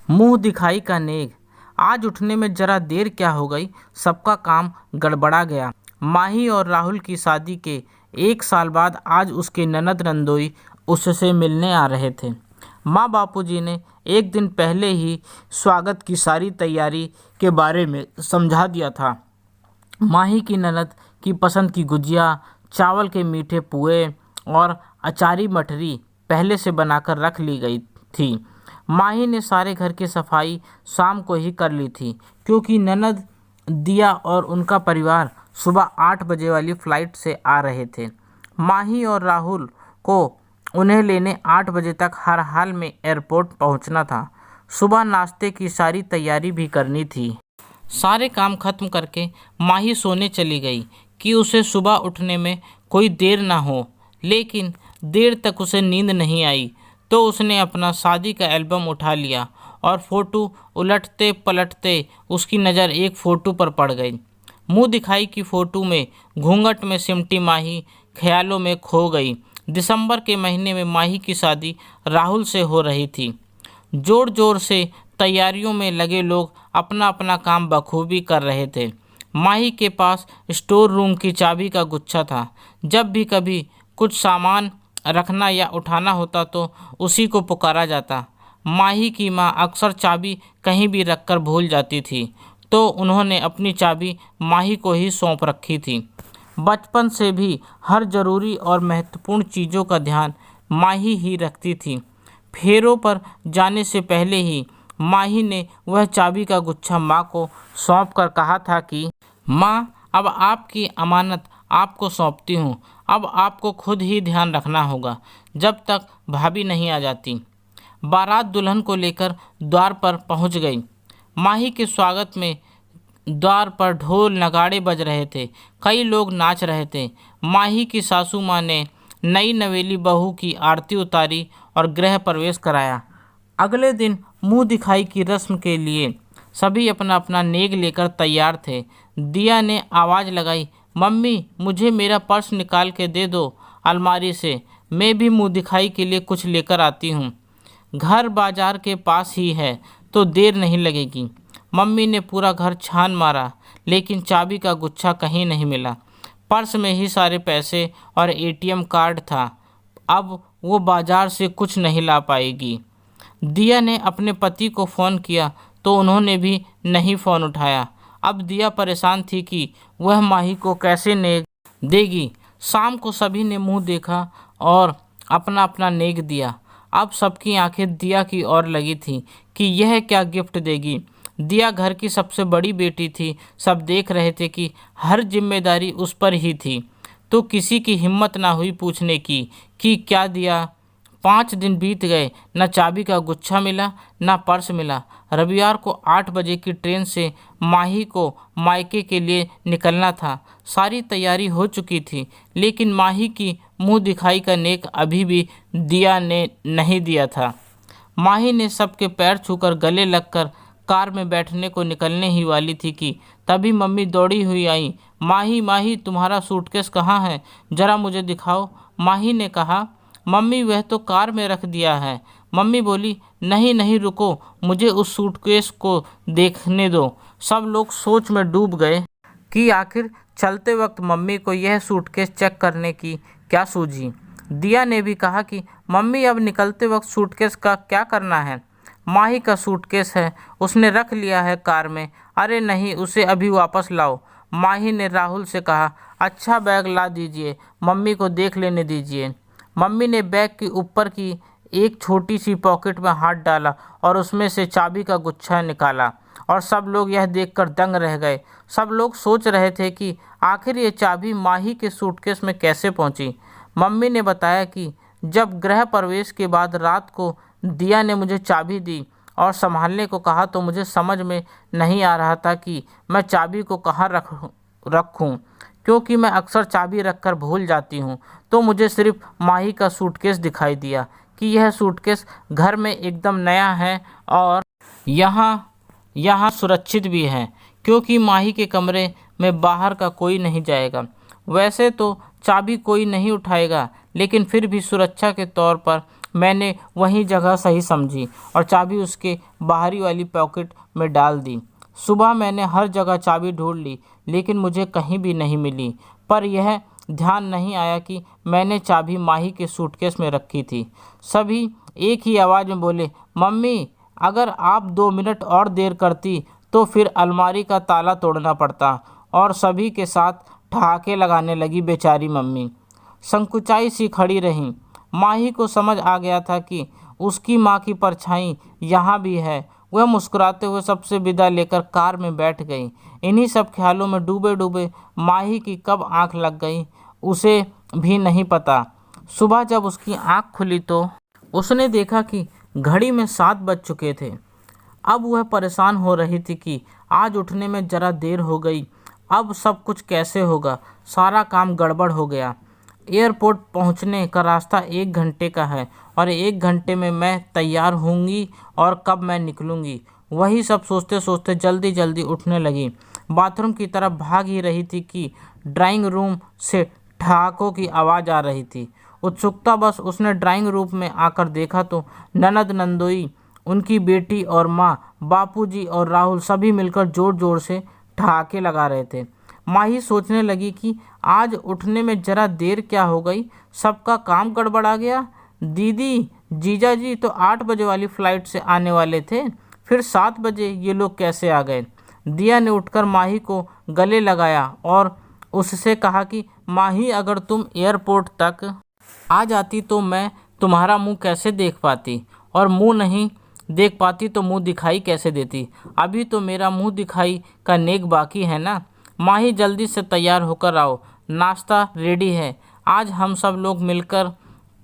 मुंह दिखाई का नेग। आज उठने में जरा देर क्या हो गई, सबका काम गड़बड़ा गया। माही और राहुल की शादी के 1 साल बाद आज उसके ननद नंदोई उससे मिलने आ रहे थे। माँ बापूजी ने एक दिन पहले ही स्वागत की सारी तैयारी के बारे में समझा दिया था। माही की ननद की पसंद की गुजिया, चावल के मीठे पुए और अचारी मठरी पहले से बनाकर रख ली गई थी। माही ने सारे घर की सफाई शाम को ही कर ली थी, क्योंकि ननद दिया और उनका परिवार सुबह 8 बजे वाली फ्लाइट से आ रहे थे। माही और राहुल को उन्हें लेने 8 बजे तक हर हाल में एयरपोर्ट पहुंचना था। सुबह नाश्ते की सारी तैयारी भी करनी थी। सारे काम खत्म करके माही सोने चली गई कि उसे सुबह उठने में कोई देर ना हो, लेकिन देर तक उसे नींद नहीं आई तो उसने अपना शादी का एल्बम उठा लिया और फ़ोटो उलटते पलटते उसकी नज़र एक फ़ोटो पर पड़ गई। मुंह दिखाई की फ़ोटो में घूंघट में सिमटी माही ख्यालों में खो गई। दिसंबर के महीने में माही की शादी राहुल से हो रही थी। जोर जोर से तैयारियों में लगे लोग अपना अपना काम बखूबी कर रहे थे। माही के पास स्टोर रूम की चाबी का गुच्छा था। जब भी कभी कुछ सामान रखना या उठाना होता तो उसी को पुकारा जाता। माही की माँ अक्सर चाबी कहीं भी रखकर भूल जाती थी, तो उन्होंने अपनी चाबी माही को ही सौंप रखी थी। बचपन से भी हर ज़रूरी और महत्वपूर्ण चीज़ों का ध्यान माही ही रखती थी। फेरों पर जाने से पहले ही माही ने वह चाबी का गुच्छा माँ को सौंप कर कहा था कि माँ, अब आपकी अमानत आपको सौंपती हूँ। अब आपको खुद ही ध्यान रखना होगा जब तक भाभी नहीं आ जाती। बारात दुल्हन को लेकर द्वार पर पहुँच गई। माही के स्वागत में द्वार पर ढोल नगाड़े बज रहे थे, कई लोग नाच रहे थे। माही की सासू माँ ने नई नवेली बहू की आरती उतारी और गृह प्रवेश कराया। अगले दिन मुंह दिखाई की रस्म के लिए सभी अपना अपना नेग लेकर तैयार थे। दिया ने आवाज़ लगाई, मम्मी, मुझे मेरा पर्स निकाल के दे दो अलमारी से, मैं भी मुंह दिखाई के लिए कुछ लेकर आती हूँ। घर बाजार के पास ही है तो देर नहीं लगेगी। मम्मी ने पूरा घर छान मारा, लेकिन चाबी का गुच्छा कहीं नहीं मिला। पर्स में ही सारे पैसे और एटीएम कार्ड था। अब वो बाजार से कुछ नहीं ला पाएगी। दिया ने अपने पति को फ़ोन किया तो उन्होंने भी नहीं फ़ोन उठाया। अब दिया परेशान थी कि वह माही को कैसे नेग देगी। शाम को सभी ने मुंह देखा और अपना अपना नेग दिया। अब सबकी आंखें दिया की ओर लगी थी कि यह क्या गिफ्ट देगी। दिया घर की सबसे बड़ी बेटी थी। सब देख रहे थे कि हर जिम्मेदारी उस पर ही थी, तो किसी की हिम्मत ना हुई पूछने की कि क्या दिया। 5 दिन बीत गए, न चाबी का गुच्छा मिला न पर्स मिला। रविवार को 8 बजे की ट्रेन से माही को मायके के लिए निकलना था। सारी तैयारी हो चुकी थी, लेकिन माही की मुंह दिखाई का नेक अभी भी दिया ने नहीं दिया था। माही ने सबके पैर छूकर गले लगकर कार में बैठने को निकलने ही वाली थी कि तभी मम्मी दौड़ी हुई आई। माही, माही, तुम्हारा सूटकेस कहाँ है, ज़रा मुझे दिखाओ। माही ने कहा, मम्मी, वह तो कार में रख दिया है। मम्मी बोली, नहीं नहीं, रुको, मुझे उस सूटकेस को देखने दो। सब लोग सोच में डूब गए कि आखिर चलते वक्त मम्मी को यह सूटकेस चेक करने की क्या सूझी। दिया ने भी कहा कि मम्मी, अब निकलते वक्त सूटकेस का क्या करना है। माही का सूटकेस है, उसने रख लिया है कार में। अरे नहीं, उसे अभी वापस लाओ। माही ने राहुल से कहा, अच्छा बैग ला दीजिए, मम्मी को देख लेने दीजिए। मम्मी ने बैग के ऊपर की एक छोटी सी पॉकेट में हाथ डाला और उसमें से चाबी का गुच्छा निकाला और सब लोग यह देखकर दंग रह गए। सब लोग सोच रहे थे कि आखिर ये चाबी माही के सूटकेस में कैसे पहुंची। मम्मी ने बताया कि जब गृह प्रवेश के बाद रात को दिया ने मुझे चाबी दी और संभालने को कहा तो मुझे समझ में नहीं आ रहा था कि मैं चाबी को कहाँ रखूं, क्योंकि मैं अक्सर चाबी रखकर भूल जाती हूँ। तो मुझे सिर्फ माही का सूटकेस दिखाई दिया कि यह सूटकेस घर में एकदम नया है और यहाँ सुरक्षित भी है, क्योंकि माही के कमरे में बाहर का कोई नहीं जाएगा। वैसे तो चाबी कोई नहीं उठाएगा, लेकिन फिर भी सुरक्षा के तौर पर मैंने वही जगह सही समझी और चाबी उसके बाहरी वाली पॉकेट में डाल दी। सुबह मैंने हर जगह चाबी ढूंढ ली, लेकिन मुझे कहीं भी नहीं मिली। पर यह ध्यान नहीं आया कि मैंने चाबी माही के सूटकेस में रखी थी। सभी एक ही आवाज़ में बोले, मम्मी, अगर आप 2 मिनट और देर करती तो फिर अलमारी का ताला तोड़ना पड़ता। और सभी के साथ ठहाके लगाने लगी बेचारी मम्मी। संकुचाई सी खड़ी रहीं। माही को समझ आ गया था कि उसकी माँ की परछाई यहाँ भी है। वह मुस्कुराते हुए सबसे विदा लेकर कार में बैठ गई। इन्हीं सब ख्यालों में डूबे डूबे माही की कब आंख लग गई उसे भी नहीं पता। सुबह जब उसकी आंख खुली तो उसने देखा कि घड़ी में 7 बज चुके थे। अब वह परेशान हो रही थी कि आज उठने में ज़रा देर हो गई। अब सब कुछ कैसे होगा? सारा काम गड़बड़ हो गया। एयरपोर्ट पहुंचने का रास्ता 1 घंटे का है और 1 घंटे में मैं तैयार होंगी और कब मैं निकलूंगी? वही सब सोचते सोचते जल्दी जल्दी उठने लगी। बाथरूम की तरफ भाग ही रही थी कि ड्राइंग रूम से ठहाकों की आवाज़ आ रही थी। उत्सुकता बस उसने ड्राइंग रूम में आकर देखा तो ननद नंदोई, उनकी बेटी और माँ, बापूजी और राहुल सभी मिलकर जोर जोर से ठहाके लगा रहे थे। माही सोचने लगी कि आज उठने में ज़रा देर क्या हो गई, सबका काम गड़बड़ा गया। दीदी जीजा जी तो 8 बजे वाली फ़्लाइट से आने वाले थे, फिर 7 बजे ये लोग कैसे आ गए? दिया ने उठकर माही को गले लगाया और उससे कहा कि माही, अगर तुम एयरपोर्ट तक आ जाती तो मैं तुम्हारा मुंह कैसे देख पाती, और मुंह नहीं देख पाती तो मुंह दिखाई कैसे देती? अभी तो मेरा मुंह दिखाई का नेक बाकी है ना। माही, जल्दी से तैयार होकर आओ, नाश्ता रेडी है। आज हम सब लोग मिलकर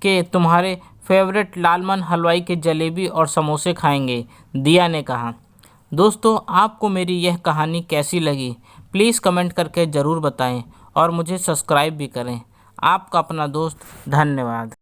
के तुम्हारे फेवरेट लालमन हलवाई के जलेबी और समोसे खाएंगे, दिया ने कहा। दोस्तों, आपको मेरी यह कहानी कैसी लगी प्लीज़ कमेंट करके ज़रूर बताएं और मुझे सब्सक्राइब भी करें। आपका अपना दोस्त, धन्यवाद।